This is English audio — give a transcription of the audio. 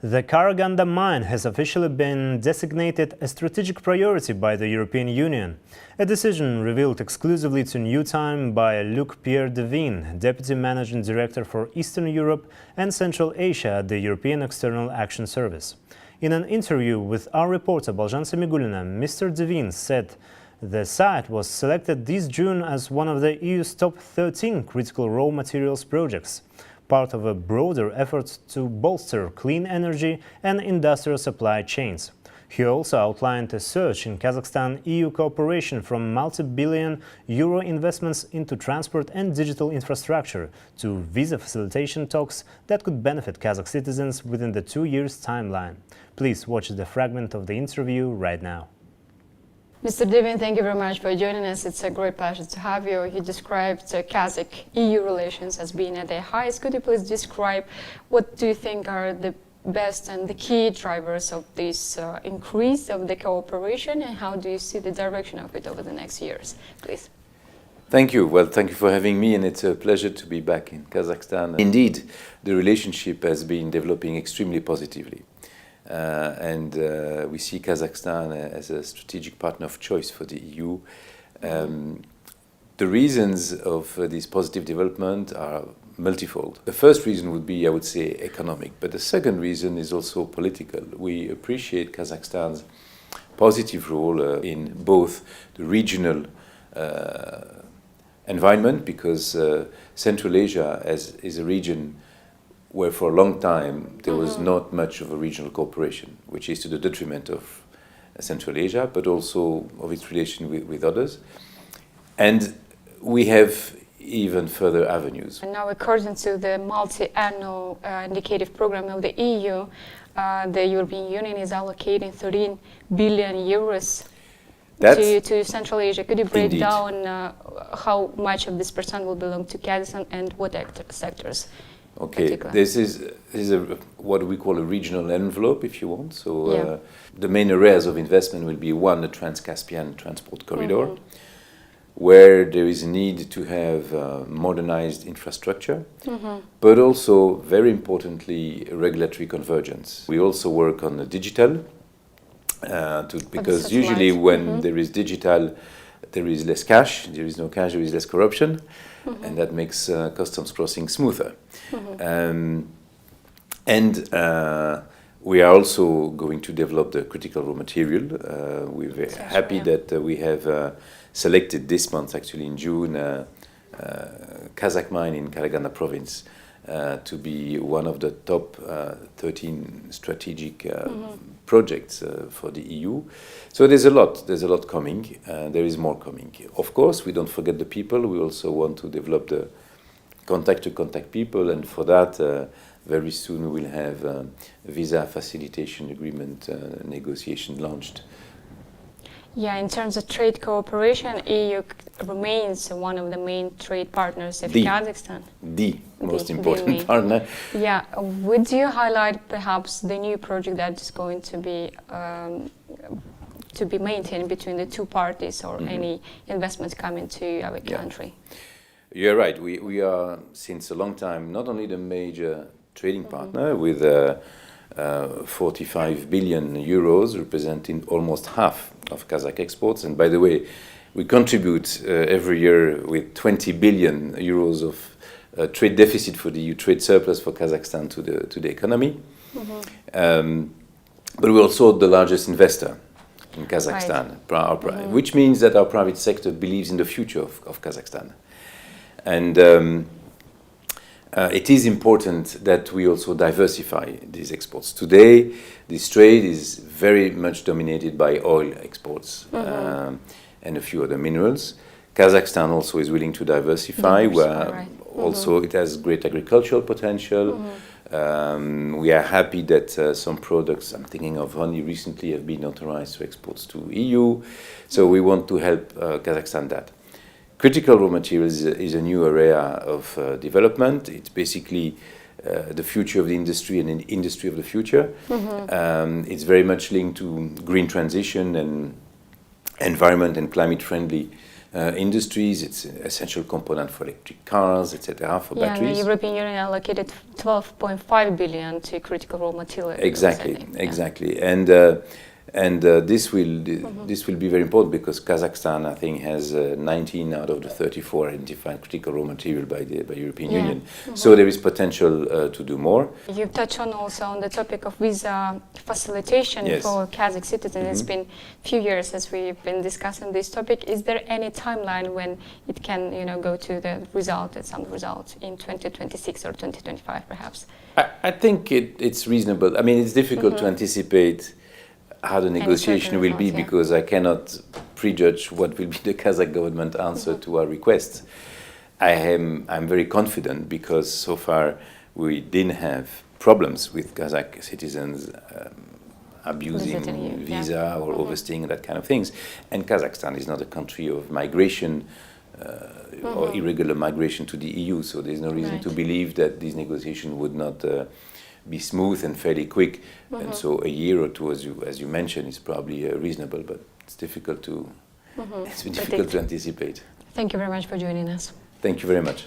The Karaganda mine has officially been designated a strategic priority by the European Union. A decision revealed exclusively to New Time by Luc Pierre Devigne, Deputy Managing Director for Eastern Europe and Central Asia at the European External Action Service. In an interview with our reporter Baljan Semigulina, Mr. Devigne said the site was selected this June as one of the EU's top 13 critical raw materials projects, part of a broader effort to bolster clean energy and industrial supply chains. He also outlined a surge in Kazakhstan-EU cooperation from multi-billion euro investments into transport and digital infrastructure to visa facilitation talks that could benefit Kazakh citizens within the 2 years timeline. Please watch the fragment of the interview right now. Mr. Devigne, thank you very much for joining us. It's a great pleasure to have you. You described Kazakh-EU relations as being at their highest. Could you please describe what do you think are the best and the key drivers of this increase of the cooperation, and how do you see the direction of it over the next years, please? Thank you. Well, thank you for having me, and it's a pleasure to be back in Kazakhstan. Indeed, the relationship has been developing extremely positively. We see Kazakhstan as a strategic partner of choice for the EU. The reasons of this positive development are multifold. The first reason would be, I would say, economic, but the second reason is also political. We appreciate Kazakhstan's positive role in both the regional environment, because Central Asia is a region where for a long time there was not much of a regional cooperation, which is to the detriment of Central Asia, but also of its relation with others. And we have even further avenues. And now, according to the multi-annual indicative program of the EU, the European Union is allocating 13 billion euros to Central Asia. Could you break down how much of this percent will belong to Kazakhstan and what sectors? Okay, this is what we call a regional envelope, if you want. So the main areas of investment will be, one, the Trans-Caspian transport corridor, where there is a need to have modernized infrastructure, but also, very importantly, regulatory convergence. We also work on the digital, because usually when there is digital, there is less cash. There is no cash, there is less corruption, and that makes customs crossing smoother. We are also going to develop the critical raw material. We're very happy that we have selected this month, actually in June, Kazakh mine in Karaganda province to be one of the top 13 strategic projects for the EU. So there's a lot coming. There is more coming. Of course, we don't forget the people. We also want to develop the contact people, and for that, very soon we'll have a visa facilitation agreement negotiation launched. Yeah, in terms of trade cooperation, EU remains one of the main trade partners of Kazakhstan. The most important partner. Yeah, would you highlight perhaps the new project that is going to be maintained between the two parties, or any investments coming to our country? You're right. We are, since a long time, not only the major trading partner with 45 billion euros, representing almost half of Kazakh exports. And by the way, we contribute every year with 20 billion euros of trade deficit for the EU, trade surplus for Kazakhstan to the economy. But we're also the largest investor in Kazakhstan, which means that our private sector believes in the future of Kazakhstan. And it is important that we also diversify these exports. Today, this trade is very much dominated by oil exports and a few other minerals. Kazakhstan also is willing to diversify, where also it has great agricultural potential. We are happy that some products, I'm thinking of honey, recently have been authorized for exports to EU. So we want to help Kazakhstan that. Critical raw materials is a new area of development. It's basically the future of the industry and the industry of the future. It's very much linked to green transition and environment and climate-friendly industries. It's an essential component for electric cars, etc., for Yeah, and batteries. the European Union allocated 12.5 billion to critical raw materials. Exactly, I think. exactly, and this will be very important because Kazakhstan, I think, has 19 out of the 34 identified critical raw material by European Union. So there is potential to do more. You touched on also on the topic of visa facilitation for Kazakh citizens. It's been a few years since we've been discussing this topic. Is there any timeline when it can, go to the result, some result in 2026 or 2025, perhaps? I think it's reasonable. I mean, it's difficult to anticipate how the negotiation will be because I cannot prejudge what will be the Kazakh government answer to our requests. I'm very confident because so far we didn't have problems with Kazakh citizens abusing visa or overstaying, that kind of things. And Kazakhstan is not a country of migration or irregular migration to the EU, so there's no reason to believe that these negotiations would not be smooth and fairly quick. And so a year or two, as you mentioned, is probably reasonable, but it's difficult to anticipate. Thank you very much for joining us. Thank you very much.